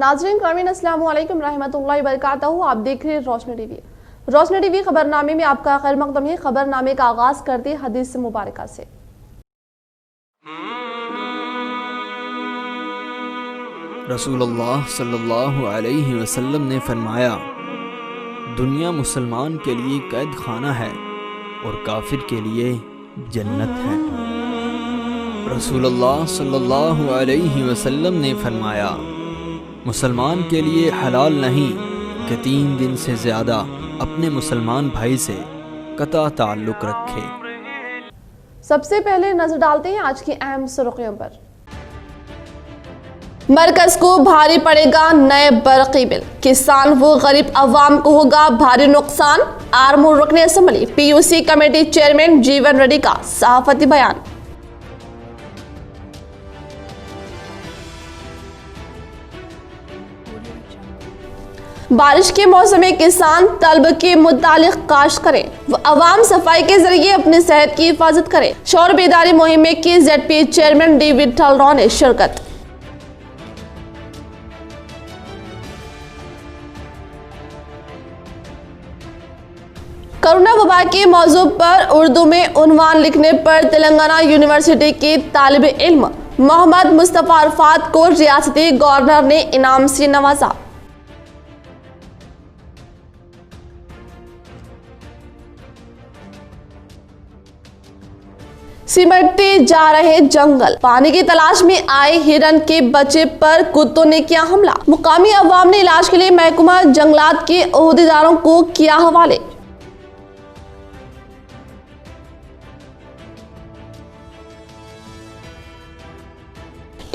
नाज़रीन कामीन अस्सलामु अलैकुम रहमतुल्लाहि व बरकातहू। आप देख रहे हैं रोशनी टीवी। रोशनी टीवी खबरनामे में आपका खैर मकदम है। खबरनामे का आगाज करते हदीस मुबारका से। रसूलुल्लाह सल्लल्लाहु अलैहि वसल्लम ने फरमाया, दुनिया मुसलमान के लिए कैद खाना है और काफिर के लिए जन्नत है। रसूलुल्लाह सल्लल्लाहु अलैहि वसल्लम ने फरमाया, मुसलमान के लिए हलाल नहीं कि 3 दिन से ज़्यादा अपने मुसलमान भाई से कता ताल्लुक़ रखे। सबसे पहले नजर डालते हैं आज की अहम सुर्खियों पर। मरकज को भारी पड़ेगा नए बरक़ी बिल, किसान व गरीब अवाम को होगा भारी नुकसान। आर्मूर रुकन असम्बली पीयूसी कमेटी चेयरमैन जीवन रेड्डी का सहाफती बयान। बारिश के मौसम में किसान तलब के मुतालिक काश्त करें व अवाम सफाई के जरिए अपनी सेहत की हिफाजत करें। शौर बेदारी मुहिम में की ZP chairman D Vithal Rao ने शिरकत। कोरोना वबा के मौजू पर उर्दू में उन्वान लिखने पर तेलंगाना यूनिवर्सिटी के तालिब इल्म मोहम्मद मुस्तफा अरफात को रियासती गवर्नर ने इनाम से नवाजा। सिमटते जा रहे जंगल, पानी की तलाश में आए हिरन के बच्चे पर कुत्तों ने किया हमला। मुकामी अवाम ने इलाज के लिए महकमा जंगलात के ओहदेदारों को किया हवाले।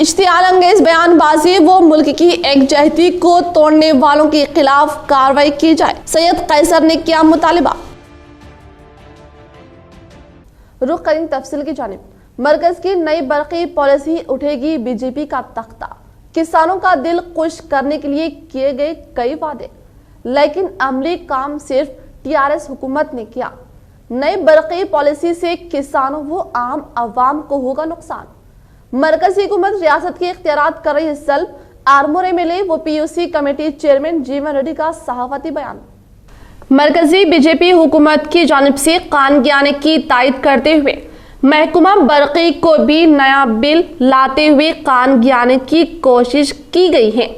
इश्तियाल अंगेज बयानबाजी व मुल्क की एकजहती को तोड़ने वालों के खिलाफ कार्रवाई की जाए, सैयद कैसर ने किया मुतालिबा। रुख करें तफसील की जानिब। मरकज की नई बरक़ी पॉलिसी उठेगी बीजेपी का तख्ता। किसानों का दिल खुश करने के लिए किए गए कई वादे, लेकिन अमली काम सिर्फ TRS हुकूमत ने किया। नई बरक़ी पॉलिसी से किसानों व आम अवाम को होगा नुकसान। मरकजी हुकूमत रियासत के इख्तियारात कर रही है सल्ब। आर्मूर MLA व PUC कमेटी चेयरमैन जीवन रेड्डी का सहाफती बयान। मरकजी बीजेपी हुकूमत की जानिब से कानगियाने की तायद करते हुए महकमा बरक़ी को भी नया बिल लाते हुए कानगियाने की कोशिश की गई है,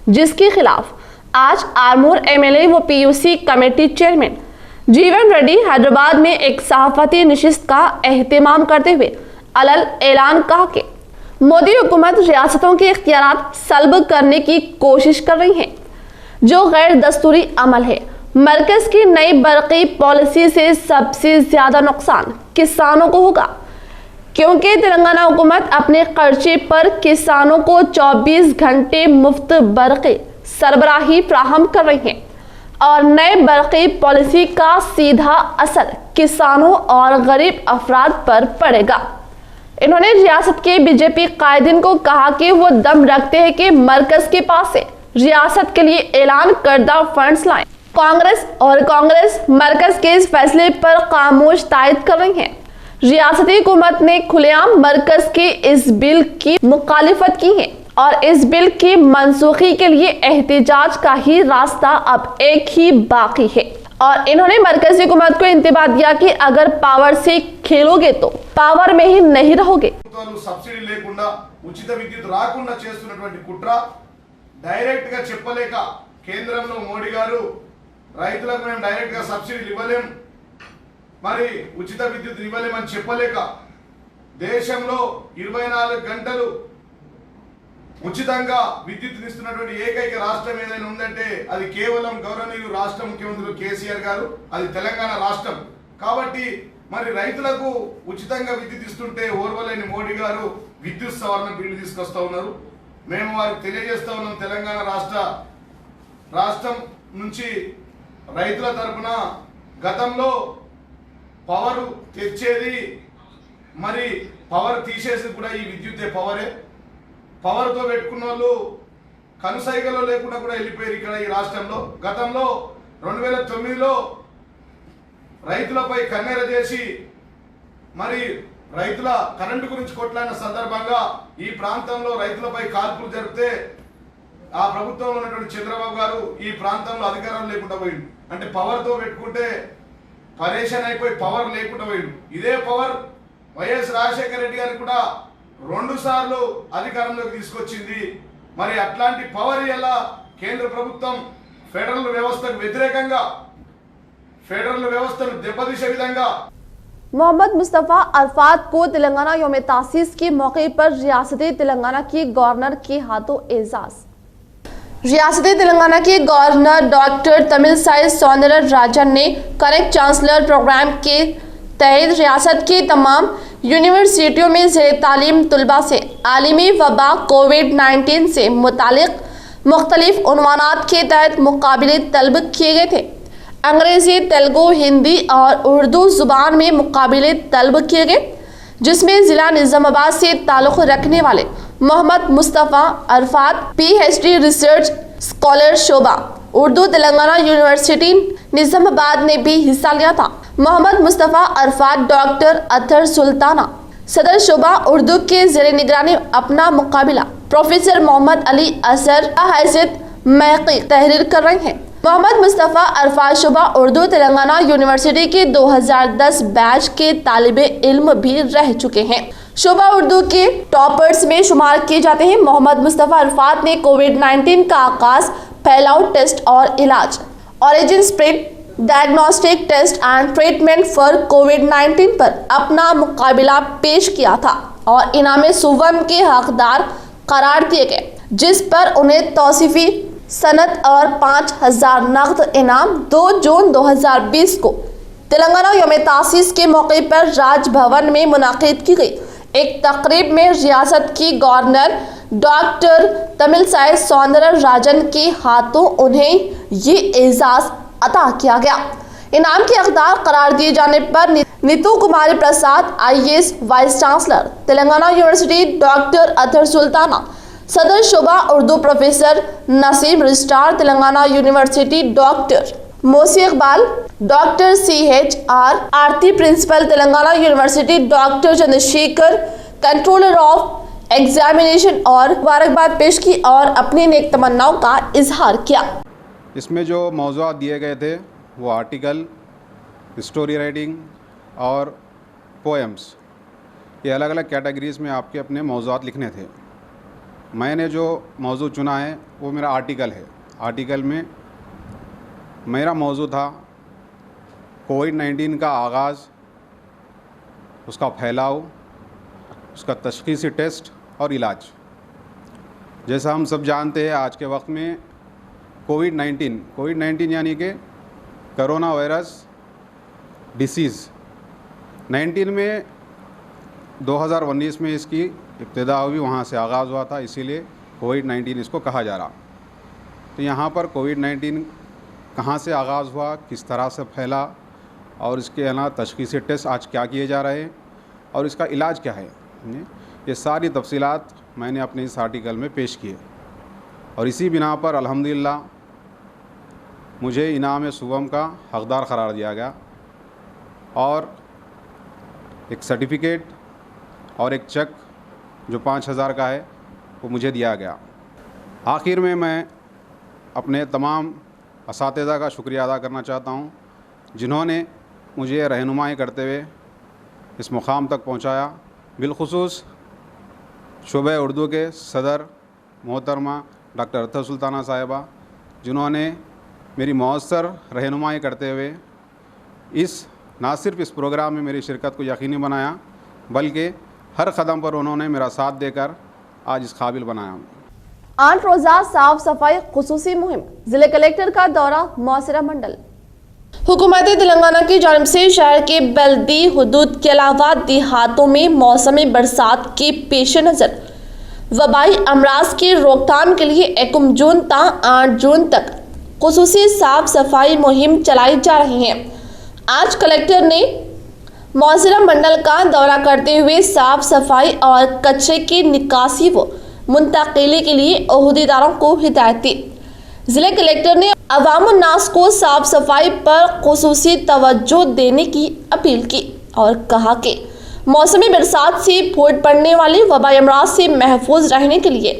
जिसके खिलाफ आज आर्मूर MLA व PUC कमेटी चेयरमैन जीवन रेड्डी हैदराबाद में एक सहाफती नशिस्त का एहतमाम करते हुए अलल ऐलान कहा कि मोदी हुकूमत रियासतों के इख्तियारात सल्ब करने की कोशिश कर रही है, जो गैर दस्तूरी अमल है। मरकज की नई बरक़ी पॉलिसी से सबसे ज्यादा नुकसान किसानों को होगा, क्योंकि तेलंगाना हुकूमत अपने खर्चे पर किसानों को 24 घंटे मुफ्त बरक़ी सरबराही फ्राहम कर रही है और नए बरक़ी पॉलिसी का सीधा असर किसानों और गरीब अफराद पर पड़ेगा। इन्होंने रियासत के बीजेपी कायदीन को कहा कि वो दम रखते हैं कि मरकज के पास से रियासत के लिए ऐलान करदा फंड्स लाएं। कांग्रेस मरकज के इस फैसले पर खामोश तायद कर रही है। रियासती हुकूमत ने खुलेआम मरकज के इस बिल की मुखालिफत की है और इस बिल की मनसूखी के लिए एहतजाज का ही रास्ता अब एक ही बाकी है। और इन्होंने मरकजी हुकूमत को इंतबाह दिया कि अगर पावर से खेलोगे तो पावर में ही नहीं रहोगे। సబ్సిడీ లేకుండా ఉచిత విద్యుత్ రాకుండా చేస్తున్నటువంటి కుట్ర డైరెక్ట్ గా చెప్పలేక కేంద్రంలో మోడీ గారు రైతులకు మేము డైరెక్ట్ గా సబ్సిడీలు ఇవ్వలేం, మరి ఉచిత విద్యుత్ ఇవ్వలేమని చెప్పలేక దేశంలో 24 గంటలు ఉచితంగా విద్యుత్ ఇస్తున్నటువంటి ఏకైక రాష్ట్రం ఏదైనా ఉందంటే అది కేవలం గౌరవనీయులు రాష్ట్ర ముఖ్యమంత్రి కేసీఆర్ గారు, అది తెలంగాణ రాష్ట్రం. కాబట్టి మరి రైతులకు ఉచితంగా విద్యుత్ ఇస్తుంటే ఓర్వలేని మోడీ గారు విద్యుత్ సవరణ బిల్లు తీసుకొస్తా ఉన్నారు. మేము వారికి తెలియజేస్తా ఉన్నాం, తెలంగాణ రాష్ట్రం నుంచి రైతుల తరపున గతంలో పవర్ తెచ్చేది మరి పవర్ తీసేసి కూడా ఈ విద్యుత్ పవరే. పవర్తో పెట్టుకున్న వాళ్ళు కనుసైగలో లేకుండా కూడా వెళ్ళిపోయారు ఇక్కడ ఈ రాష్ట్రంలో. గతంలో 2009లో రైతులపై కన్నెర చేసి మరి రైతుల కరెంటు గురించి కొట్లాడిన సందర్భంగా ఈ ప్రాంతంలో రైతులపై కాల్పులు జరిపితే ఆ ప్రభుత్వంలో ఉన్నటువంటి చంద్రబాబు గారు ఈ ప్రాంతంలో అధికారం లేకుండా పోయిండు. అంటే పవర్తో పెట్టుకుంటే పరేషాన్ అయిపోయి పవర్ లేకుండా పోయిండు. ఇదే పవర్ వైఎస్ రాజశేఖర రెడ్డి గారిని కూడా 2 సార్లు అధికారంలోకి తీసుకొచ్చింది. మరి అట్లాంటి పవర్ ఎలా కేంద్ర ప్రభుత్వం ఫెడరల్ వ్యవస్థకు వ్యతిరేకంగా ఫెడరల్ వ్యవస్థను దెబ్బతీసే విధంగా मोहम्मद मुस्तफ़ा अरफात को तेलंगाना यौम तासीस के मौके पर रियासती तेलंगाना के गवर्नर के हाथों एजाज। रियासती तेलंगाना के गवर्नर डॉक्टर तमिलसाई सौंदरराजन ने कनेक्ट चांसलर प्रोग्राम के तहत रियासत की तमाम यूनिवर्सिटियों में ज़ेर तालीम तलबा से आलमी वबा कोविड-19 से मुतालिक मुख्तलिफ उन्वानात के तहत मुकाबले तलब किए गए थे। अंग्रेज़ी, तेलुगु, हिंदी और उर्दू ज़ुबान में मुकाबले तलब किए गए, जिसमें ज़िला निज़ामाबाद से ताल्लुक़ रखने वाले Mohammed Mustafa Arafat PhD research scholar शोबा उर्दू तेलंगाना यूनिवर्सिटी निज़ामाबाद ने भी हिस्सा लिया था। मोहम्मद मुस्तफ़ा अरफात डॉक्टर अतर सुल्ताना सदर शोबा उर्दू के ज़ेर निगरानी अपना मुकाबला प्रोफेसर मोहम्मद अली असर हैसियत महक़ी तहरीर कर रहे हैं। मोहम्मद मुस्तफ़ा अरफात शोबा उर्दू तेलंगाना यूनिवर्सिटी के 2010 बैच के तालिबे इल्म भी रह चुके हैं। शोबा उर्दू के टॉपर्स में शुमार किए जाते हैं। मोहम्मद मुस्तफ़ा अरफात ने कोविड-19 का आगाज, फैलाव, टेस्ट और इलाज, origin, spread, diagnostic test and treatment for कोविड-19 पर अपना मुकाबला पेश किया था और इनाम सुवम के हकदार करार दिए गए, जिस पर उन्हें तौसीफी सनत और 5000 नकद इनाम 2 जून 2020 को तेलंगाना यौम तासीस के मौके पर राजभवन में मुनाकिद की गई एक तकरीब में रियासत की गवर्नर डॉक्टर तमिलसाई सौंदरराजन के हाथों उन्हें ये एजाज अता किया गया। इनाम के हकदार करार दिए जाने पर Neetu Kumari Prasad IAS vice chancellor Telangana university, doctor Athar Sultana सदर शोबा Urdu, professor Naseem registrar Telangana university, doctor Mosi Iqbal, doctor CHR Aarti principal Telangana university, doctor Chandrashekar controller of examination और मुबारकबाद पेश की और अपनी नेक तमन्नाओं का इजहार किया। इसमें जो मौज़ूआत दिए गए थे वो आर्टिकल, स्टोरी राइटिंग और पोएम्स, ये अलग अलग कैटेगरीज़ में आपके अपने मौज़ूआत लिखने थे। मैंने जो मौजू चुना है वो मेरा आर्टिकल है। आर्टिकल में मेरा मौजू था कोविड-19 का आगाज़, उसका फैलाव, उसका तशख़ीसी टेस्ट और इलाज। जैसा हम सब जानते हैं आज के वक्त में कोविड-19 यानी कि करोना वायरस डिसीज़ 19 में 2019 में इसकी इब्तिदा हुई, वहाँ से आगाज़ हुआ था, इसीलिए कोविड-19 इसको कहा जा रहा। तो यहाँ पर कोविड-19 कहाँ से आगाज़ हुआ, किस तरह से फैला और इसके अलावा तशख़ीसी टेस्ट आज क्या किए जा रहे हैं और इसका इलाज क्या है, ये सारी तफसीलात मैंने अपने इस आर्टिकल में पेश किए। और इसी बिना पर अल्हम्दुलिल्लाह मुझे इनाम सुवम का हकदार करार दिया गया और एक सर्टिफिकेट और एक चेक जो 5000 का है वो मुझे दिया गया। आखिर में मैं अपने तमाम असातिज़ा का शुक्रिया अदा करना चाहता हूँ जिन्होंने मुझे रहनुमाई करते हुए इस मुकाम तक पहुँचाया। बिलखुसूस शोबे उर्दू के सदर मोहतरमा डॉक्टर अतर सुल्ताना साहिबा, जिन्होंने मेरी मौसर रहनुमाई करते हुए ना सिर्फ इस प्रोग्राम में मेरी शिरकत को यकीनी बनाया बल्कि हर कदम पर उन्होंने मेरा साथ देकर आज इस काबिल बनाया। 8 रोजा साफ सफाई खुसूसी मुहिम, जिले कलेक्टर का दौरा मौसरा मंडल। हुकूमत तेलंगाना की जानिब से शहर के बल्दी हुदूद के अलावा देहातों में मौसमी बरसात के पेश नज़र वबाई अमराज की रोकथाम के लिए 1 जून ता 8 जून तक खुसूसी साफ सफाई मुहिम चलाई जा रही है। आज कलेक्टर ने मौसरा मंडल का दौरा करते हुए साफ सफाई और कचरे की निकासी व मुंतकिली के लिए ओहदेदारों को हिदायत दी। जिले कलेक्टर ने अवामुन्नास को साफ सफाई पर खुसूसी तवज्जो देने की अपील की और कहा कि मौसमी बरसात से फूट पड़ने वाले वबाई अमराज से महफूज रहने के लिए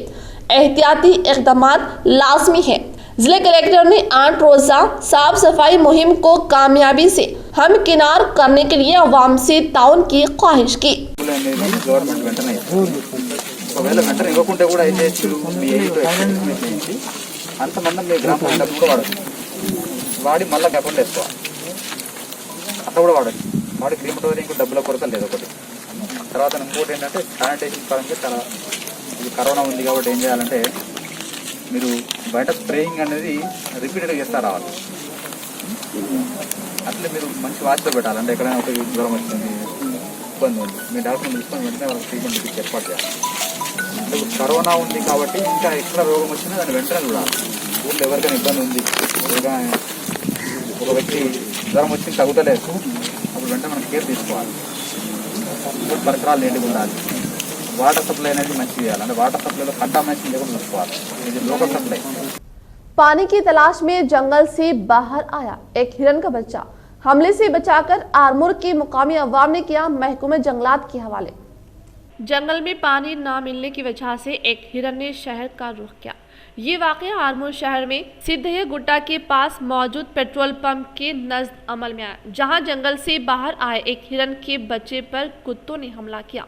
एहतियाती इक़दामात लाजमी है। जिला कलेक्टर ने 8 रोज़ा साफ सफाई मुहिम को कामयाबी से हमकिनार करने के लिए अवाम से ताउन की ख्वाहिश की। గవర్నమెంట్ వెంటనే ఒకవేళ వెంటనే ఇవ్వకుంటే కూడా అయితే మీ చేయించి అంతమంది మీ గ్రామ పంచాయతీ కూడా వాడచ్చు, వాడి మళ్ళీ అకౌంట్ వేసుకోవాలి, అట్లా కూడా వాడచ్చు. వాడి క్రీమటోరియం డబ్బుల కొరత లేదు ఒకటి. తర్వాత ఇంకోటి ఏంటంటే శానిటేషన్ పరంగా చాలా ఇది కరోనా ఉంది కాబట్టి ఏం చేయాలంటే మీరు బయట స్ప్రేయింగ్ అనేది రిపీటెడ్గా చేస్తా రావాలి. అట్లే మీరు మంచి వాచ్లో పెట్టాలి. అంటే ఎక్కడైనా ఒక జ్వరం వచ్చింది, ఇబ్బంది ఉంది, మీ డాక్టర్ని తీసుకొని వెంటనే వాళ్ళకి ట్రీట్మెంట్ ఏర్పాటు చేయాలి. అంటే కరోనా ఉంది కాబట్టి ఇంకా ఎక్కడ రోగం వచ్చినా దాన్ని వెంటనే చూడాలి. ఊళ్ళో ఎవరికైనా ఇబ్బంది ఉంది, ఒక వ్యక్తి జ్వరం వచ్చి తగ్గుతలేదు, అప్పుడు వెంటనే మనం కేర్ తీసుకోవాలి. పరిసరాలు నీట్గా ఉండాలి. వాటర్ సప్లై అనేది మంచిగా చేయాలి. అంటే వాటర్ సప్లైలో కంటామినేషన్ లేకుండా చూసుకోవాలి. ఇది లోకల్ సప్లై. पानी की तलाश में जंगल से बाहर आया एक हिरन का बच्चा, हमले से बचाकर आरमूर की मुकामी अवाम ने किया महकमे जंगलात के हवाले। जंगल में पानी न मिलने की वजह से एक हिरन ने शहर का रुख किया। ये वाक़या आरमूर शहर में सिद्धे गुट्टा के पास मौजूद पेट्रोल पंप के नज़द अमल में आया, जहां जंगल से बाहर आए एक हिरन के बच्चे पर कुत्तों ने हमला किया,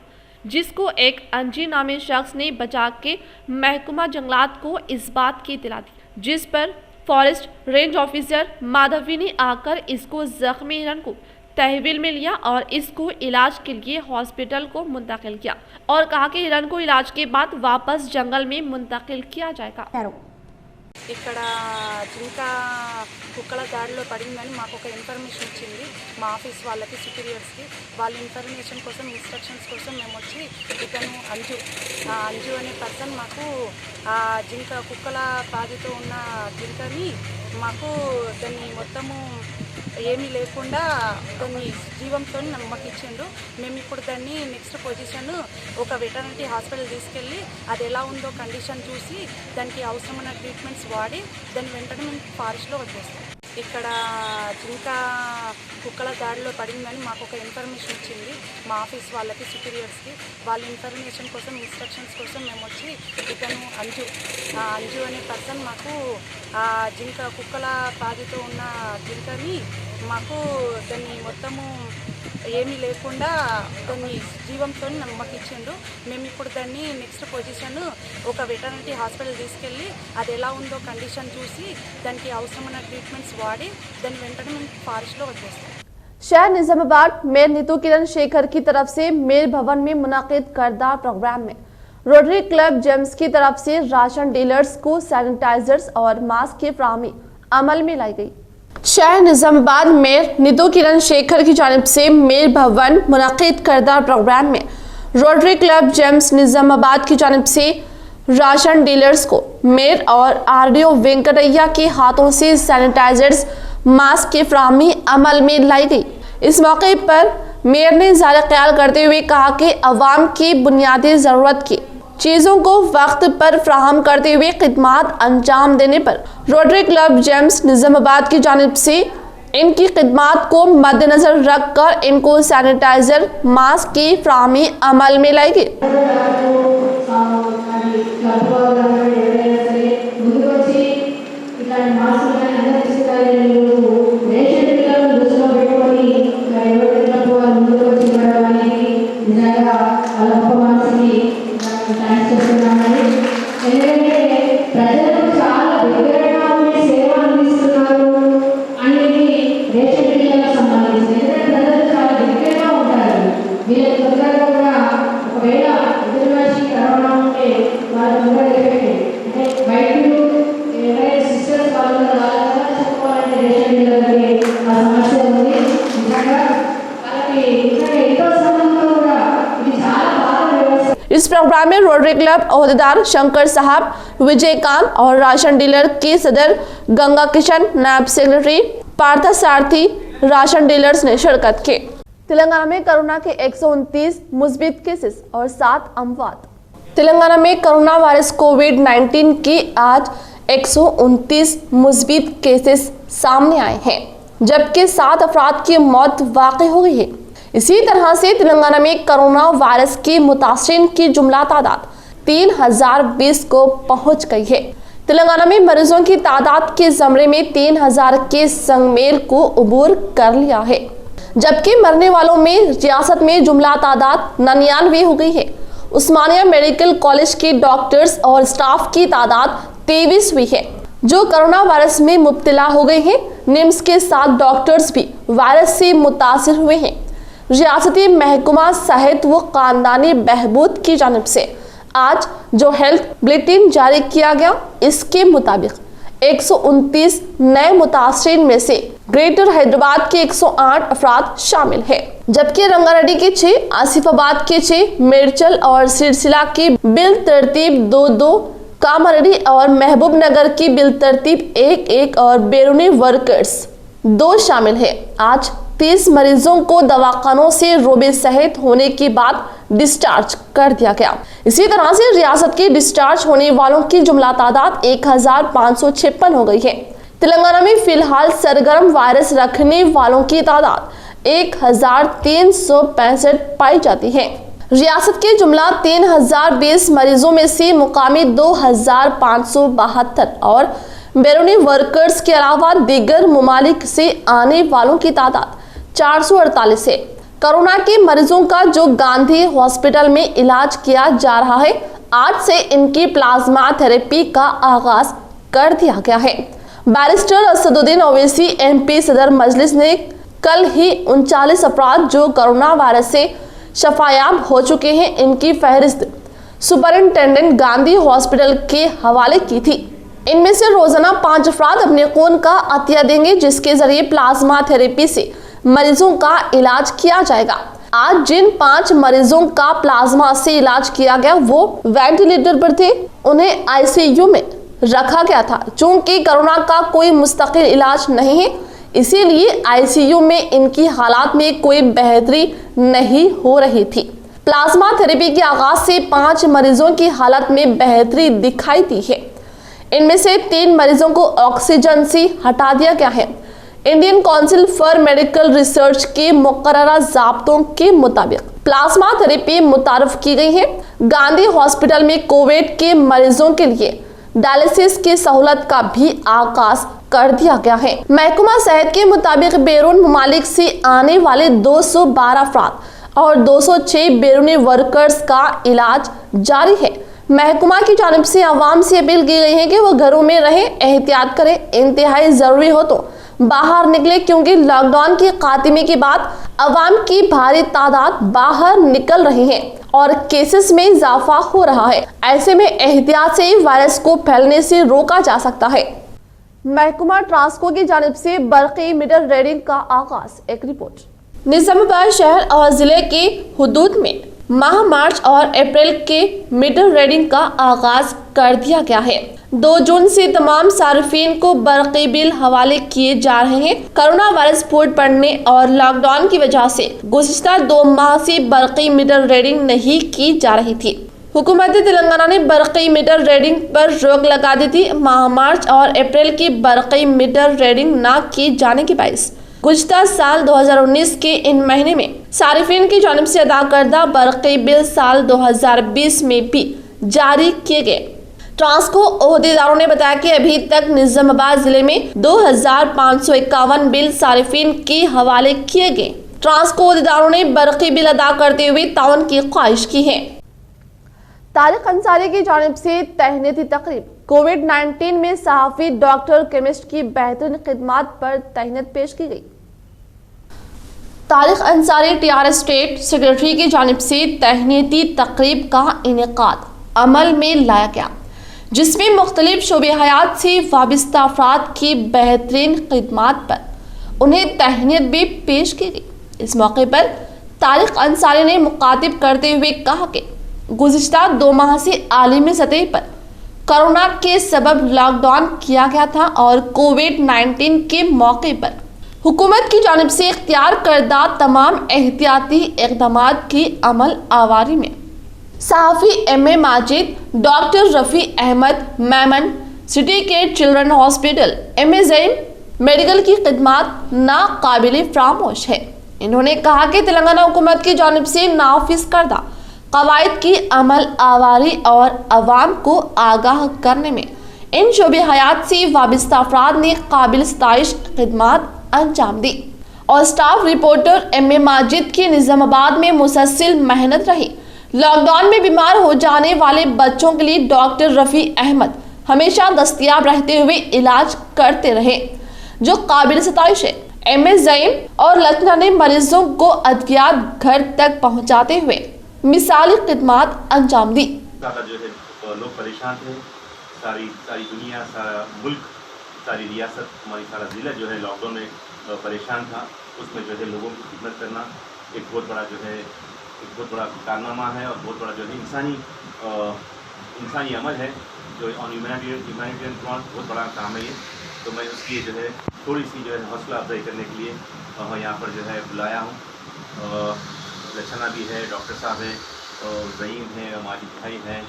जिसको एक अंजी नामी शख्स ने बचा के महकमा जंगलात को इस बात की इत्तला दी, जिस पर फॉरेस्ट रेंज ऑफिसर माधवी ने आकर इसको जख्मी हिरन को तहवील में लिया और इसको इलाज के लिए हॉस्पिटल को मुंतकिल किया और कहा कि हिरन को इलाज के बाद वापस जंगल में मुंतकिल किया जाएगा। ఇక్కడ జింక కుక్కల దాడిలో పడిందని మాకు ఒక ఇన్ఫర్మేషన్ వచ్చింది. మా ఆఫీస్ వాళ్ళకి సుపీరియర్స్కి వాళ్ళ ఇన్ఫర్మేషన్ కోసం ఇన్స్ట్రక్షన్స్ కోసం మేము వచ్చి ఇతను అంజు అనే పర్సన్ మాకు జింక కుక్కల బాధతో ఉన్న జింకని మాకు దాన్ని మొత్తము ఏమీ లేకుండా దాన్ని జీవంతో నమ్మకి ఇచ్చిండు. మేము ఇప్పుడు దాన్ని నెక్స్ట్ పొజిషన్ ఒక వెటర్నరీ హాస్పిటల్ తీసుకెళ్ళి అది ఎలా ఉందో కండిషన్ చూసి దానికి అవసరమైన ట్రీట్మెంట్స్ వాడి దాన్ని వెంటనే మేము ఫారెస్ట్లో వదిలేస్తాం. ఇక్కడ జింక కుక్కల దాడిలో పడిందని మాకు ఒక ఇన్ఫర్మేషన్ వచ్చింది. మా ఆఫీస్ వాళ్ళకి సుపీరియర్స్కి వాళ్ళ ఇన్ఫర్మేషన్ కోసం ఇన్స్ట్రక్షన్స్ కోసం మేము వచ్చి ఇతను అంజు అనే పర్సన్ మాకు జింక కుక్కల బాధతో ఉన్న జింకని మాకు దాన్ని మొత్తము ఏమీ లేకుండా దాన్ని జీవంతో నమ్మకి ఇచ్చిండు. మేము ఇప్పుడు దాన్ని నెక్స్ట్ పొజిషన్ ఒక వెటర్నరీ హాస్పిటల్ తీసుకెళ్ళి అది ఎలా ఉందో కండిషన్ చూసి దానికి అవసరమైన ట్రీట్మెంట్స్ వాడి దాన్ని వెంటనే మేము ఫారెస్ట్లో వదిలేస్తాం. शहर निजामाबाद मेयर नीतू किरण शेखर की तरफ से मेयर भवन में मुनाकिद करदा प्रोग्राम में रोटरी क्लब जेम्स की तरफ से राशन डीलर्स को सैनिटाइजर्स और मास्क की फराहमी अमल में लाई गई। शहर निजामाबाद मेयर नीतू किरण शेखर की जानिब से मेयर भवन मुनाकिद करदा प्रोग्राम में रोटरी क्लब जेम्स निजामाबाद की जानिब से राशन डीलर्स को मेयर और आरडीओ वेंकटैया के हाथों से सैनिटाइजर्स मास्क की फराहमी अमल में लाई गई। इस मौके पर मेयर ने इज़हार ख्याल करते हुए कहा कि अवाम की बुनियादी ज़रूरत की चीज़ों को वक्त पर फ्राहम करते हुए खिदमात अंजाम देने पर रोटरी क्लब जेम्स निजामाबाद की जानिब से इनकी खिदमात को मद्देनज़र रख कर इनको सैनिटाइज़र मास्क की फराहमी अमल में लाई गई। इस प्रोग्राम में रोटरी क्लब अहदेदार शंकर साहब, विजयकांत और राशन डीलर के सदर गंगा किशन, नायब सेक्रेटरी पार्था सारथी, राशन डीलर्स ने शिरकत की। तेलंगाना में कोरोना के 129 मुस्बित केसेस और 7 अमवात। तेलंगाना में कोरोना वायरस कोविड-19 के आज 129 मुस्बित केसेस सामने आए हैं, जबकि 7 अफराद की मौत वाक़ई हो गई है। इसी तरह से तेलंगाना में कोरोना वायरस के मुतासिरीन की जुमला तादाद 3020 को पहुंच गई है। तेलंगाना में मरीजों की तादाद के ज़मरे में 3000 के संगमेल को उबूर कर लिया है, जबकि मरने वालों में रियासत में जुमला तादाद 99 हो गई है। उस्मानिया मेडिकल कॉलेज के डॉक्टर्स और स्टाफ की तादाद 23 हुई है जो कोरोना वायरस में मुब्तला हो गए हैं। निम्स के 7 डॉक्टर्स भी वायरस से मुतासिर हुए हैं। रियासती महकमा सेहत व खानदानी बहबूद की जानिब से आज जो हेल्थ बुलेटिन जारी किया गया, इसके मुताबिक 129 नए मुतासरीन में से ग्रेटर हैदराबाद के 108 अफराद शामिल है, जबकि रंगारेड्डी के 6, आसिफाबाद के 6, मेडचल और सिरसिला की बिल तरतीब 2-2, कामारेड्डी और महबूब नगर की बिल तरतीब 1-1 और बैरूनी वर्कर्स 2 शामिल है। आज 30 मरीजों को दवाखानों से रोबे सेहत होने के बाद डिस्चार्ज कर दिया गया। इसी तरह से रियासत के डिस्चार्ज होने वालों की जुमला तादाद 1556 हो गई है। तेलंगाना में फिलहाल सरगर्म वायरस रखने वालों की तादाद 1365 पाई जाती है। रियासत के जुमला 3020 मरीजों में से मुकामी 2572 और बैरूनी वर्कर्स के अलावा दीगर ममालिक से आने वालों की तादाद 448 है। कोरोना के मरीजों का जो गांधी हॉस्पिटल में इलाज किया जा रहा है, आज से इनकी प्लाज्मा थेरेपी का आगाज कर दिया गया है। बैरिस्टर असदुद्दीन ओवैसी MP सदर मजलिस ने कल ही 39 अफराद जो कोरोना वायरस से शफायाब हो चुके हैं, इनकी फहरिस्त सुपरिंटेंडेंट गांधी हॉस्पिटल के हवाले की थी। इनमें से रोजाना 5 अफराद अपने खून का अतिया देंगे, जिसके जरिए प्लाज्मा थेरेपी से मरीजों का इलाज किया जाएगा। आज जिन 5 मरीजों का प्लाज्मा से इलाज किया गया वो वेंटिलेटर पर थे, उन्हें ICU में रखा गया था। चूंकि कोरोना का कोई मुस्तकिल इलाज नहीं है, इसीलिए ICU में इनकी हालात में कोई बेहतरी नहीं हो रही थी। प्लाज्मा थेरेपी के आगाज से 5 मरीजों की हालत में बेहतरी दिखाई दी है। इनमें से 3 मरीजों को ऑक्सीजन से हटा दिया गया है। Indian council for medical research के मुकर्ररा ज़ाब्तों के मुताबिक प्लाज्मा थेरेपी मुतारफ की गई है। गांधी हॉस्पिटल में कोविड के मरीजों के लिए डायलिसिस की सहूलत का भी आगाज कर दिया गया है। महकमा सेहत के मुताबिक बैरून ममालिक से आने वाले 212 अफराद और 206 बैरूनी वर्कर्स का इलाज जारी है। महकमा की जानिब से आवाम से अपील की गई है कि वो घरों में रहें, एहतियात करें, इंतहाई जरूरी हो तो बाहर निकले, क्योंकि लॉकडाउन के खात्मे के बाद अवाम की भारी तादाद बाहर निकल रही है और केसेस में इजाफा हो रहा है। ऐसे में एहतियात से वायरस को फैलने से रोका जा सकता है। महकमा ट्रांसको की जानिब से बरक़ी मीटर रीडिंग का आगाज। एक रिपोर्ट। निजामाबाद शहर और जिले के हुदूद में माह मार्च और अप्रैल के मीटर रीडिंग का आगाज कर दिया गया है। 2 जून से तमाम सार्फिन को बरक़ी बिल हवाले किए जा रहे हैं। कोरोना वायरस फूट पड़ने और लॉकडाउन की वजह से गुज़िश्ता 2 माह से बरक़ी मीटर रीडिंग नहीं की जा रही थी। हुकूमत तेलंगाना ने बरक़ी मीटर रीडिंग पर रोक लगा दी थी। माह मार्च और अप्रैल की बरक़ी मीटर रीडिंग न किए जाने के बायस गुज़िश्ता साल 2019 के इन महीने में सारिफिन की जानिब से अदा करदा बरक़ी बिल साल 2020 में भी जारी किए गए। ट्रांसको ओहदेदारों ने बताया कि अभी तक निजामाबाद जिले में 2551 बिल सारिफिन के हवाले किए गए। ट्रांसको ओहदेदारों ने बरक़ी बिल अदा करते हुए ताउन की ख्वाहिश की है। तारिक अंसारी की जानिब से तहनीती तकरीब। कोविड-19 में सहाफ़ी, डॉक्टर, केमिस्ट की बेहतरीन खिदमात पर तहनीत पेश की गई। Tariq Ansari TRS state secretary की जानिब से तहनीती तकरीब का इनेकाद अमल में लाया गया, जिसमें मुख्तलिफ शोबे हयात से वाबिस्ता अफराद की बेहतरीन खिदमात पर उन्हें तहनीत भी पेश की गई। इस मौके पर तारिक अंसारी ने मुखातिब करते हुए कहा कि गुज़िश्ता 2 माह से आलमी सतह पर कोरोना के सबब लॉकडाउन किया गया था और कोविड-19 के मौके पर हुकूमत की जानिब से इख्तियार करदा तमाम एहतियाती इक़दामात की अमल आवारी में सहाफ़ी MA Majid, doctor Rafi Ahmed Memon, city के children hospital MA Zain medical की खिदमात नाकाबिले फरामोश है। इन्होंने कहा कि तेलंगाना हुकूमत की जानिब से नाफिज करदा कवायद की अमल आवारी और अवाम को आगाह करने में इन शोबे हयात से वाबिस्ता अफराद ने काबिल सताइश खिदमात अंजाम दी और स्टाफ रिपोर्टर एम.ए. माजिद की निजामाबाद में मुसलसल मेहनत रही। लॉकडाउन में बीमार हो जाने वाले बच्चों के लिए डॉक्टर रफ़ी अहमद हमेशा दस्तयाब रहते हुए इलाज करते रहे, जो काबिल सताइश है। एम.ए. ज़ईम और लखना ने मरीजों को अद्वियात घर तक पहुंचाते हुए मिसाली खिदमात अंजाम दी। जो है लोग परेशान थे, सारी दुनिया, सारा मुल्क, सारी रियासत, हमारी सारा ज़िला जो है लॉकडाउन में परेशान था। उसमें जो है लोगों की खिदमत करना एक बहुत बड़ा कारनामा है और बहुत बड़ा जो है इंसानी अमल है, जो ऑन ह्यूमैनिटेरियन फ्रंट बहुत बड़ा काम है ये। तो मैं उसकी जो है थोड़ी सी जो है हौसला अफजाई करने के लिए यहाँ पर जो है बुलाया हूँ। लक्षणा भी है, डॉक्टर साहब हैं, ज़ईम है, माजिद भाई हैं,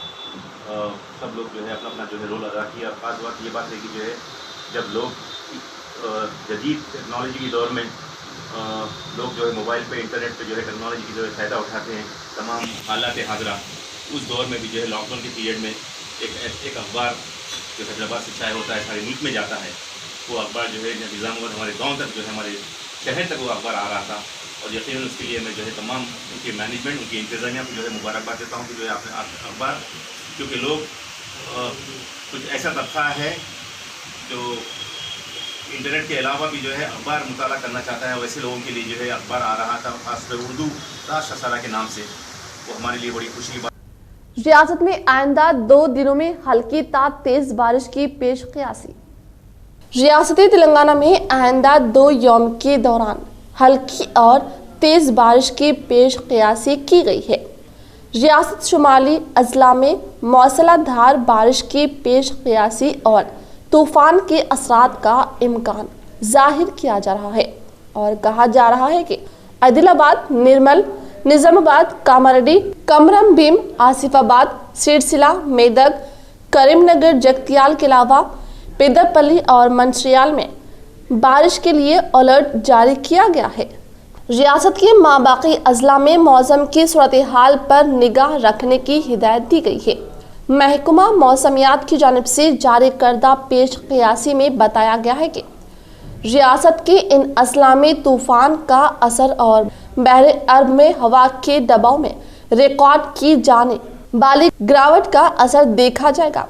सब लोग जो है अपना अपना जो है रोल अदा किया। और ख़ास बात ये बात है कि जो है जब लोग जदीद टेक्नोलॉजी के दौर में लोग जो है मोबाइल पे, इंटरनेट पे जो है टेक्नोलॉजी की जो है फ़ायदा उठाते हैं, तमाम हालात हाज़िरा, उस दौर में भी जो है लॉकडाउन के पीरियड में एक अखबार जो हैदराबाद से शाये होता है, सारे मुल्क में जाता है, वो अखबार जो है निज़ामाबाद हमारे गाँव तक जो है हमारे शहर तक वो अखबार आ रहा था। और यकीनन उसके लिए मैं जो है तमाम उनके मैनेजमेंट, उनकी इंतज़ामिया को जो है मुबारकबाद देता हूँ कि जो है आपने अखबार, क्योंकि लोग कुछ ऐसा तबका है जो इंटरनेट के अलावा भी जो है अखबार मुताला करना चाहता है, वैसे लोगों के लिए जो है अखबार आ रहा था, खासकर उर्दू राष्ट्र सारा के नाम से, वो हमारे लिए बड़ी खुशी की बात। रियासत में आइंदा 2 दिनों में हल्की ता तेज बारिश की पेश क़यासी। रियासती तेलंगाना में आइंदा 2 यौम के दौरान हल्की और तेज बारिश की पेश क़यासी की गई है। रियासत शुमाली अजला में मौसलाधार बारिश की पेश क़यासी और तूफान के असरात का इम्कान जाहिर किया जा रहा है और कहा जा रहा है कि आदिलाबाद, निर्मल, निजामाबाद, कामारेड्डी, कमरम भीम, आसिफाबाद, सिरसिला, मेदक, करीमनगर, जगतियाल के अलावा पेदरपल्ली और मंचियाल में बारिश के लिए अलर्ट जारी किया गया है। रियासत के माबाकी अजला में मौसम की सूरत हाल पर निगाह रखने की हिदायत दी गई है। महकमा मौसमियात की जानिब से जारी करदा पेश क़यासी में बताया गया है कि रियासत के इन अजला में तूफान का असर और बहरे अरब में हवा के दबाव में रिकॉर्ड की जाने वाली गिरावट का असर देखा जाएगा।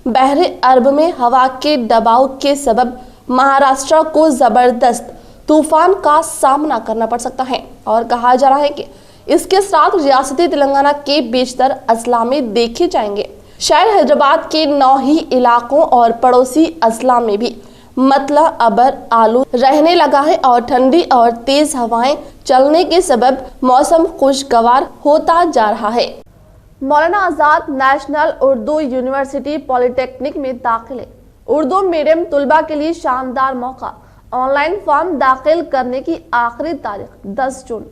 बहरे अरब में हवा के दबाव के सबब महाराष्ट्र को ज़बरदस्त तूफान का सामना करना पड़ सकता है और कहा जा रहा है कि इसके साथ रियासती तेलंगाना के बेशतर अजला में देखे जाएंगे। शहर हैदराबाद के 9 ही इलाकों और पड़ोसी अजला में भी मतला अबर आलू रहने लगा है और ठंडी और तेज हवाएं चलने के सबब मौसम खुशगवार होता जा रहा है। मौलाना Azad national Urdu university polytechnic में दाखिले। उर्दू मीडियम तुलबा के लिए शानदार मौका। ऑनलाइन फॉर्म दाखिल करने की आखिरी तारीख 10 जून।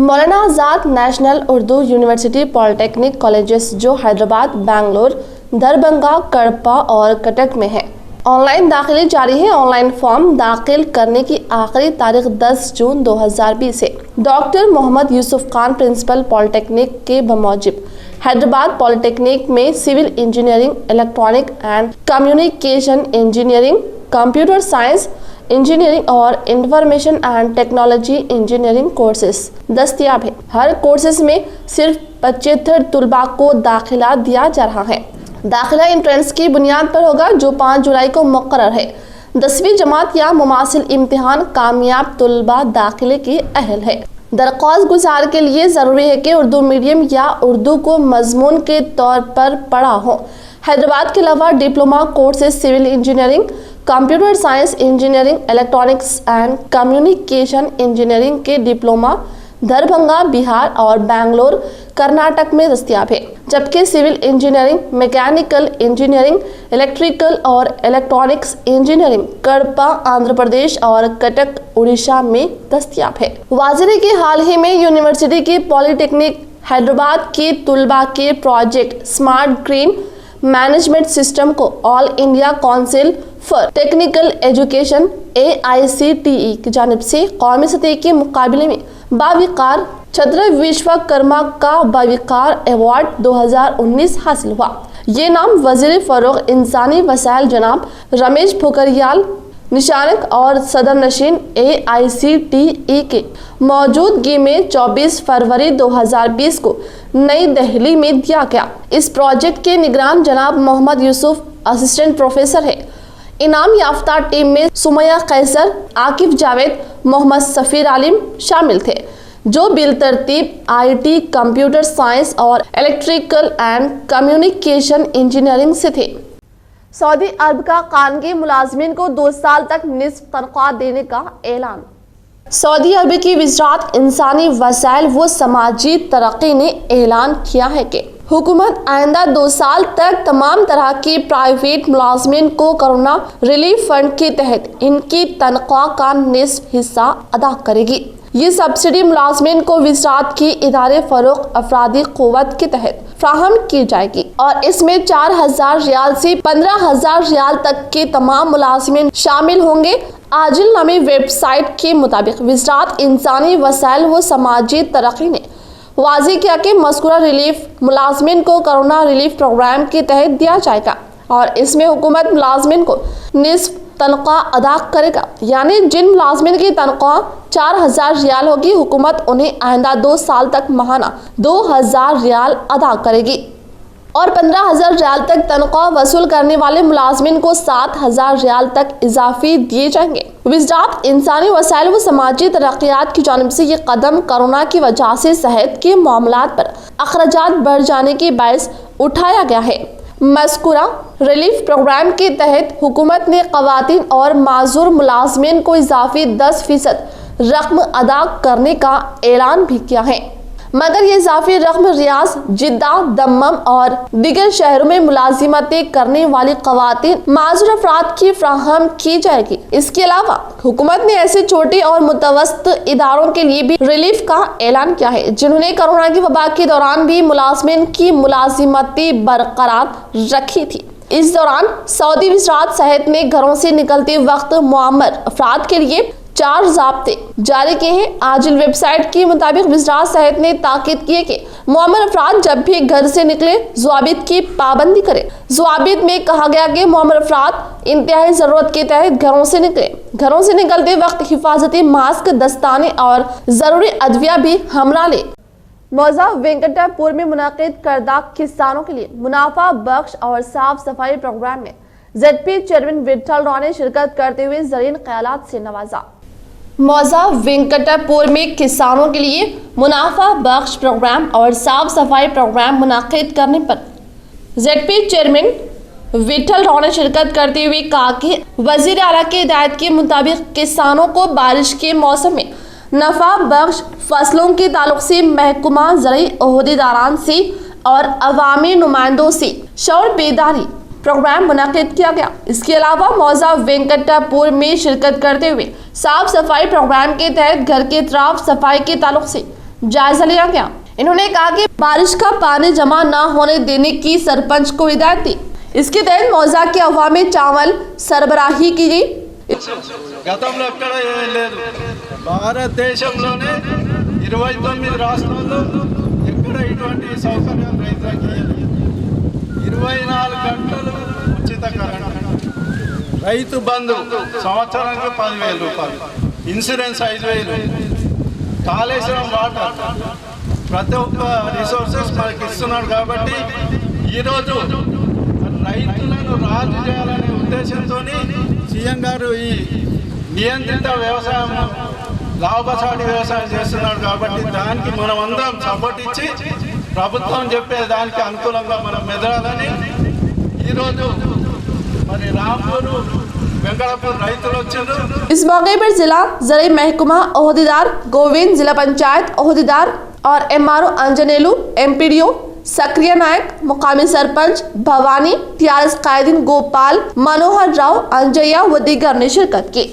Maulana Azad national Urdu university polytechnic colleges जो हैदराबाद, बेंगलोर, दरभंगा, कड़पा और कटक में है, ऑनलाइन दाखिले जारी है। ऑनलाइन फॉर्म दाखिल करने की आखिरी तारीख 10 जून 2020 है। Doctor Mohammed Yusuf Khan principal polytechnic के बमौजिब हैदराबाद पॉलिटेक्निक में civil engineering, electronic and communication engineering, computer science engineering और information and technology engineering courses दस्तयाब है। हर कोर्सेज में सिर्फ 75 तुलबा को दाखिला दिया जा रहा है। दाखिला एंट्रेंस की बुनियाद पर होगा जो 5 जुलाई को मुकर्रर है। 10वीं जमात या मुमासिल इम्तिहान कामयाब तुलबा दाखिले के अहल है। दरख्वास्त गुजार के लिए ज़रूरी है कि उर्दू मीडियम या उर्दू को मजमून के तौर पर पढ़ा हो। हैदराबाद के अलावा diploma courses civil engineering, computer science engineering, electronics and communication engineering के डिप्लोमा दरभंगा, बिहार और बेंगलोर, कर्नाटक में दस्तयाब है, जबकि civil engineering, mechanical engineering, electrical और इलेक्ट्रॉनिक्स इंजीनियरिंग कड़पा आंध्र प्रदेश और कटक उड़ीसा में दस्तयाब है। वाज़िर के हाल ही में यूनिवर्सिटी के पॉलिटेक्निक हैदराबाद के तुलबा के project smart green management system को all India council for technical education AICTE की जानिब से कौमी सतह के मुकाबले में बाविकार छत्र विश्वकर्मा का बाविकार अवार्ड 2019 हासिल हुआ। ये नाम वजीर फरोग इंसानी वसाइल जनाब रमेश पोखरियाल निशानक और सदर नशीन AICTE के मौजूदगी में 24 फरवरी 2020 को नई दिल्ली में दिया गया। इस प्रोजेक्ट के निगरान जनाब मोहम्मद यूसुफ असिस्टेंट प्रोफेसर है। इनाम याफ्ता टीम में सुमैया कैसर, आकिफ जावेद, मोहम्मद सफीर आलिम शामिल थे, जो बिलतरतीब IT, कंप्यूटर साइंस और इलेक्ट्रिकल एंड कम्युनिकेशन इंजीनियरिंग से थे। सऊदी अरब का खानगी मुलाजमीन को 2 साल तक निस्फ तनख्वाह देने का ऐलान। सऊदी अरब की वज़ारत इंसानी वसाइल व समाजी तरक्की ने ऐलान किया है कि हुकूमत आइंदा 2 साल तक तमाम तरह की प्राइवेट मुलाजमीन को कोरोना रिलीफ फंड के तहत इनकी तनख्वाह का निस्फ हिस्सा अदा करेगी। ये सब्सिडी मुलाजमीन को वज़ारत की इदारे फरोग अफरादी क़ुव्वत के तहत फ्राहम की जाएगी और इसमें 4,000 रियाल से 15,000 रियाल तक के तमाम मुलाजमीन शामिल होंगे। आजिल नामी वेबसाइट के मुताबिक वज़ारत इंसानी वसाइल व समाजी तरक्की ने वाज़ेह किया कि मज़कूरा रिलीफ मुलाजमीन को कोरोना रिलीफ प्रोग्राम के तहत दिया जाएगा और इसमें हुकूमत मुलाजमीन को निस्फ तनख्वाह अदा करेगा, यानी जिन मुलाजमीन की तनख्वाह 4,000 रियाल होगी, हुकूमत उन्हें आइंदा 2 साल तक माहाना 2,000 रियाल अदा करेगी और 15,000 रियाल तक तनख्वाह वसूल करने वाले मुलाजमीन को 7,000 रियाल तक इजाफी दिए जाएंगे। वज़ारत इंसानी वसाइल व समाजी तरक्कियात की जानिब से ये कदम कोरोना की वजह से सेहत के मामलात पर अखराजात बढ़ जाने के बायस उठाया गया है। मज़कूरा रिलीफ प्रोग्राम के तहत हुकूमत ने ख़वातीन और माज़ूर मुलाजमीन को इजाफी 10% रकम अदा करने का ऐलान भी किया है, मगर ये इजाफी रकम रियाज, जिद्दा, दम्मम और दीगर शहरों में मुलाजिमतें करने वाली ख़वातीन माज़ूर अफराद की फ्राहम की जाएगी। इसके अलावा हुकूमत ने ऐसे छोटे और मुतवस्सित इदारों के लिए भी रिलीफ का ऐलान किया है, जिन्होंने कोरोना की वबा के दौरान भी मुलाजमीन की मुलाजिमतें बरकरार रखी थी। इस दौरान सऊदी वज़ारत सेहत ने घरों से निकलते वक्त मुअम्मर अफराद के लिए 4 ज़ाब्ते जारी किए हैं। आजिल वेबसाइट के मुताबिक वज़ारत सेहत ने ताकीद की है कि मुअम्मर अफराद जब भी घर से निकले ज़वाबित की पाबंदी करें। ज़वाबित में कहा गया कि मुअम्मर अफराद इंतहाई ज़रूरत के तहत घरों से निकले। घरों से निकलते वक्त हिफाजती मास्क, दस्ताने और ज़रूरी अदविया भी हमरा ले। मौजा वेंकटापुर में मुनाकिद करदा किसानों के लिए मुनाफा बख्श और साफ सफाई प्रोग्राम में ZP चेयरमैन विठल राव ने शिरकत करते हुए ज़रीन ख्यालात से नवाजा। मौजा वेंकटापुर में किसानों के लिए मुनाफा बख्श प्रोग्राम और साफ सफाई प्रोग्राम मुनाकिद करने पर ZP चेयरमैन विठल राव ने शिरकत करते हुए कहा कि वजीर आला की हिदायत के मुताबिक किसानों को बारिश के मौसम में नफा बख्श फसलों के ताल्लुक से महकमा ज़राई ओहदेदारान से और अवामी नुमाइंदों से शौर बेदारी प्रोग्राम मुनाकिद किया गया। इसके अलावा मौजा वेंकटापुर में शिरकत करते हुए साफ सफाई प्रोग्राम के तहत घर के इतराफ सफाई के ताल्लुक से जायजा लिया गया। इन्होंने कहा कि बारिश का पानी जमा न होने देने की सरपंच को हिदायत दी। इसके तहत मौजा के अवाम में चावल सरबराही की गई। గతంలో ఎక్కడ లేదు భారతదేశంలోనే 29 రాష్ట్రాల్లో ఎక్కడ ఇటువంటి సౌకర్యం రైతులకు ఇవ్వలేదు 24 గంటలు ఉచిత కరెంట్ రైతు బంధు సంవత్సరానికి 10,000 రూపాయలు ఇన్సూరెన్స్ 5,000 కాళేశ్వరం వాటర్ ప్రతి ఒక్క రిసోర్సెస్ మనకి ఇస్తున్నాడు కాబట్టి ఈరోజు రైతులను రాజు చేయాలనే ఉద్దేశంతో సీఎం గారు ఈ నియంత్రిత వ్యవసాయం లాభసాటి వ్యవసాయం చేస్తున్నాడు కాబట్టి దానికి మనం అందరం సపోర్ట్ ఇచ్చి ప్రభుత్వం చెప్పే దానికి అనుకూలంగా మనం మెదడాలని ఈరోజు మరి రాంపూర్ వెంకటాపూర్ రైతులు వచ్చారు। इस मौके पर जिला ज़राई महकमा ओहदेदार गोविंद, जिला पंचायत ओहदेदार और MRO अंजनेलू, MPDO सक्रिय नायक, मुकामी सरपंच भवानी, TRS कायदीन गोपाल, मनोहर राव, अंजया व दीगर ने शिरकत की।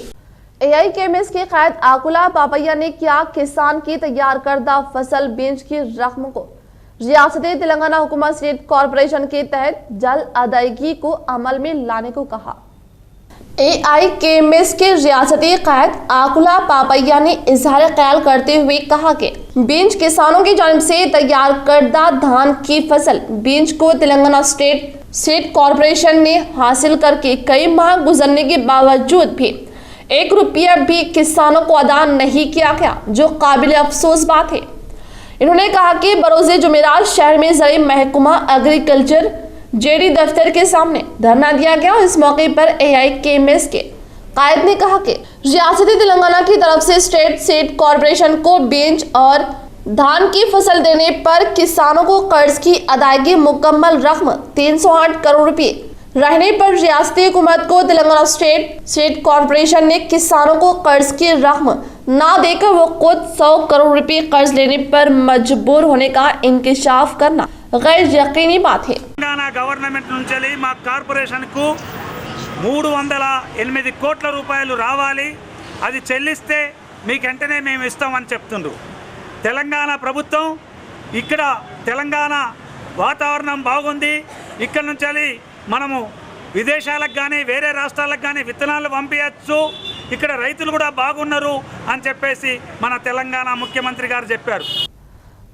AIKMS के कायद आकुला पापैया ने किया किसान की तैयार करदा फसल बेच की रकम को रियासत तेलंगाना हुकूमत स्टेट कॉरपोरेशन के तहत जल्द अदायगी को अमल में लाने को कहा। AIKMS के रियासती क़ायद आकुला पापैया ने इजहार ख्याल करते हुए कहा कि बीज किसानों की जानिब से तैयार करदा धान की फसल बीज को तेलंगाना स्टेट कॉरपोरेशन ने हासिल करके कई माह गुजरने के बावजूद भी 1 रुपया भी किसानों को अदा नहीं किया गया, जो काबिल अफसोस बात है। इन्होंने कहा कि बरोज़े जुमेरात शहर में ज़राई महकमा एग्रीकल्चर JD दफ्तर के सामने धरना दिया गया। इस मौके पर AIKMS के कायद ने कहा कि रियासती तेलंगाना की तरफ से स्टेट कॉरपोरेशन को बीज और धान की फसल देने पर किसानों को कर्ज की अदायगी मुकम्मल रकम 308 करोड़ रुपए रहने पर रियासती हुकूमत को तेलंगाना स्टेट कॉरपोरेशन ने किसानों को कर्ज की रकम ना देकर वो खुद 100 करोड़ रुपए कर्ज लेने पर मजबूर होने का इंकशाफ करना गैर यकीनी बात है। తెలంగాణ గవర్నమెంట్ నుంచి మా కార్పొరేషన్కు 308 కోట్ల రూపాయలు రావాలి, అది చెల్లిస్తే మీకు వెంటనే మేము ఇస్తామని చెప్తుండ్రు తెలంగాణ ప్రభుత్వం। ఇక్కడ తెలంగాణ వాతావరణం బాగుంది, ఇక్కడ నుంచి మనము విదేశాలకు కానీ వేరే రాష్ట్రాలకు కానీ విత్తనాలు పంపించచ్చు, ఇక్కడ రైతులు కూడా బాగున్నారు అని చెప్పేసి మన తెలంగాణ ముఖ్యమంత్రి గారు చెప్పారు।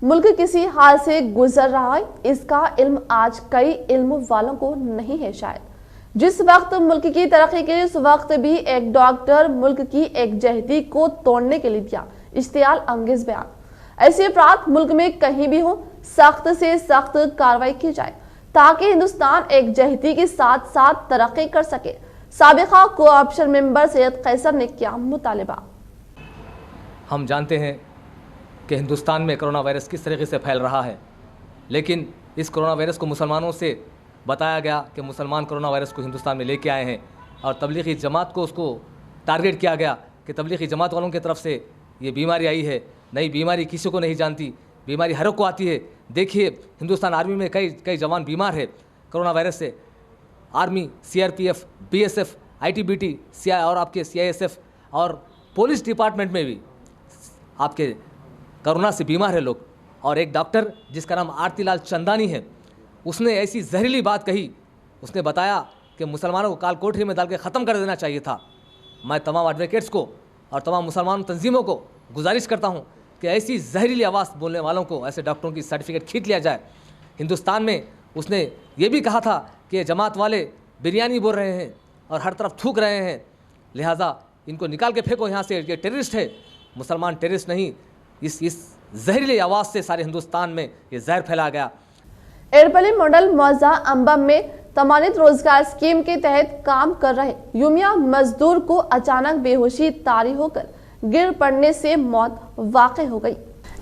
मुल्क किसी हाल से गुजर रहा है, इसका इल्म आज कई इल्म वालों को नहीं है। शायद जिस वक्त मुल्क की तरक्की के लिए उस वक्त भी एक डॉक्टर मुल्क की एकजहती को तोड़ने के लिए दिया इश्तियाल अंगेज बयान। ऐसे अपराध मुल्क में कहीं भी हो सख्त से सख्त कार्रवाई की जाए ताकि हिंदुस्तान एकजहती के साथ साथ तरक्की कर सके। साबिका कोऑप्शन मेंबर सैयद कैसर ने किया मुतालिबा। हम जानते हैं कि हिंदुस्तान में कोरोना वायरस किस तरीके से फैल रहा है, लेकिन इस कोरोना वायरस को मुसलमानों से बताया गया कि मुसलमान कोरोना वायरस को हिंदुस्तान में लेके आए हैं और तबलीगी जमात को उसको टारगेट किया गया कि तबलीगी जमात वालों की तरफ से ये बीमारी आई है। नई बीमारी किसी को नहीं जानती, बीमारी हर एक को आती है। देखिए हिंदुस्तान आर्मी में कई जवान बीमार है कोरोना वायरस से। आर्मी, CRPF, BSF, ITBT और आपके CISF और पुलिस डिपार्टमेंट में भी आपके कोरोना से बीमार है लोग। और एक डॉक्टर जिसका नाम आरतीलाल चंदानी है, उसने ऐसी जहरीली बात कही, उसने बताया कि मुसलमानों को काल कोठरी में डाल के ख़त्म कर देना चाहिए था। मैं तमाम एडवोकेट्स को और तमाम मुसलमान तंजीमों को गुजारिश करता हूँ कि ऐसी जहरीली आवाज़ बोलने वालों को, ऐसे डॉक्टरों की सर्टिफिकेट खींच लिया जाए। हिंदुस्तान में उसने ये भी कहा था कि जमात वाले बिरयानी बोल रहे हैं और हर तरफ थूक रहे हैं, लिहाजा इनको निकाल के फेंको यहाँ से, ये टेररिस्ट है। मुसलमान टेररिस्ट नहीं, इस जहरीली आवाज़ से सारे हिंदुस्तान में ये जहर फैला गया। एडपल्ली मॉडल मौजा अंबम में तमानित रोजगार स्कीम के तहत काम कर रहे यूमिया मजदूर को अचानक बेहोशी तारी होकर गिर पड़ने से मौत वाक़ई हो गई।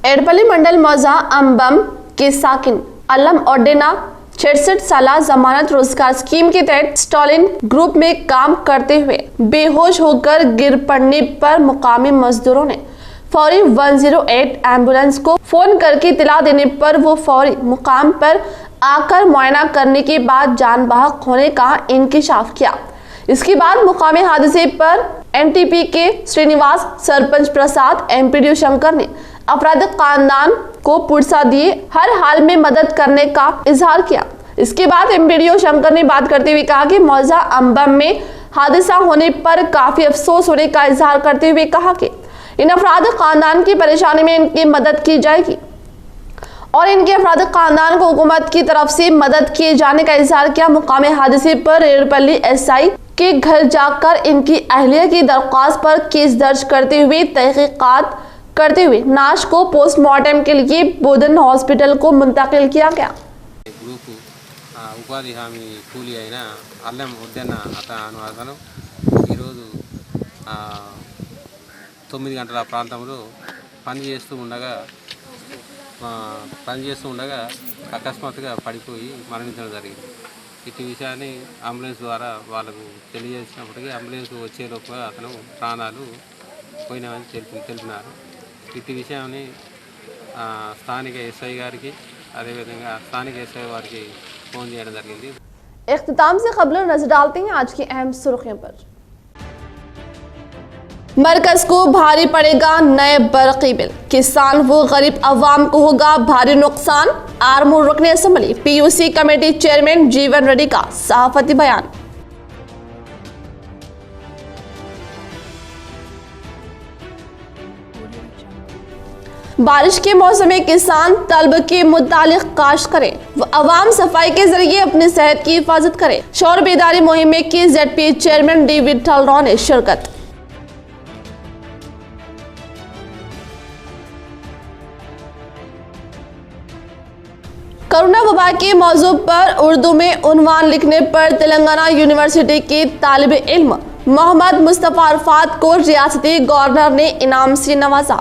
एडपल्ली मंडल मौजा अंबम के साकिन अलम ओडेना 66 साल जमानत रोजगार स्कीम के तहत स्टॉलिन ग्रुप में काम करते हुए बेहोश होकर गिर पड़ने पर मुकामी मजदूरों ने फौरी 108 एम्बुलेंस को फोन करके इत्तला देने पर वो फौरी मुकाम पर आकर मुआयना करने के बाद जान बहक होने का इंकशाफ किया। इसके बाद मुकामी हादसे पर NTP के श्रीनिवास, सरपंच प्रसाद, MPD शंकर ने अपराधिक खानदान को पुरसा दिए हर हाल में मदद करने का इजहार किया। इसके बाद MPD शंकर ने बात करते हुए कहा कि मौजा अंबम में हादसा होने पर काफी अफसोस होने का इजहार करते हुए कहा कि इन अपराधिक खानदान की परेशानी में इनकी मदद की जाएगी और इनके अपराधिक खानदान को हुकूमत की तरफ से मदद किए जाने का इजहार किया। मुकामी हादसे पर एडपल्ली SI के घर जाकर इनकी अहलिया की दरख्वास्त पर केस दर्ज करते हुए तहकीकात करते हुए नाश को पोस्टमार्टम के लिए बोधन हॉस्पिटल को मुंतकिल किया गया। ఉపాధి హామీ కూలీ అయిన అల్లం వద్దన్న అతను ఈరోజు 9 గంటల ప్రాంతంలో పనిచేస్తూ ఉండగా అకస్మాత్తుగా పడిపోయి మరణించడం జరిగింది। ఇటు విషయాన్ని అంబులెన్స్ ద్వారా వాళ్ళకు తెలియజేసినప్పటికీ అంబులెన్స్ వచ్చేలోపు అతను ప్రాణాలు పోయినామని తెలిపినారు। ఇటు విషయాన్ని స్థానిక SI గారికి అదేవిధంగా స్థానిక SI వారికి फोन చేయడం జరిగింది। इख्तिताम से खबरें नजर डालते हैं आज की अहम सुर्खियों पर। मरकज को भारी पड़ेगा नए बरक़ी बिल, किसान व गरीब अवाम को होगा भारी नुकसान। आर्मूर रुकन असम्बली PUC कमेटी चेयरमैन जीवन रेड्डी का सहाफती बयान। बारिश के मौसम में किसान तलब के मुतालिक काश्त करें, अवाम सफाई के जरिए अपनी सेहत की हिफाजत करें। शौर बेदारी मुहिम में की ZP chairman D Vithal Rao ने शिरकत। कोरोना वबा के मौजू पर उर्दू में उन्वान लिखने पर तेलंगाना यूनिवर्सिटी के तालिब इल्म मोहम्मद मुस्तफा अरफात को रियासती गवर्नर ने इनाम से नवाजा।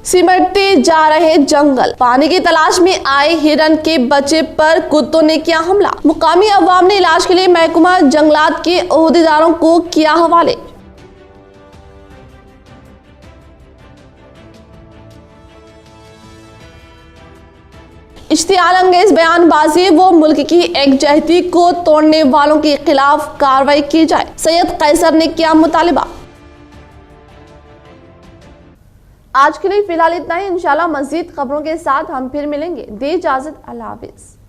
सिमटते जा रहे जंगल, पानी की तलाश में आए हिरन के बच्चे पर कुत्तों ने किया हमला। मुकामी अवाम ने इलाज के लिए महकमा जंगलात के ओहदेदारों को किया हवाले। इश्तियाल अंगेज बयानबाजी वो मुल्क की एकजहती को तोड़ने वालों के खिलाफ कार्रवाई की जाए, सैयद कैसर ने किया मुतालिबा। आज के लिए फिलहाल इतना ही। इंशाल्लाह मजीद खबरों के साथ हम फिर मिलेंगे। दे इजाजत, अल्लाह हाफिज।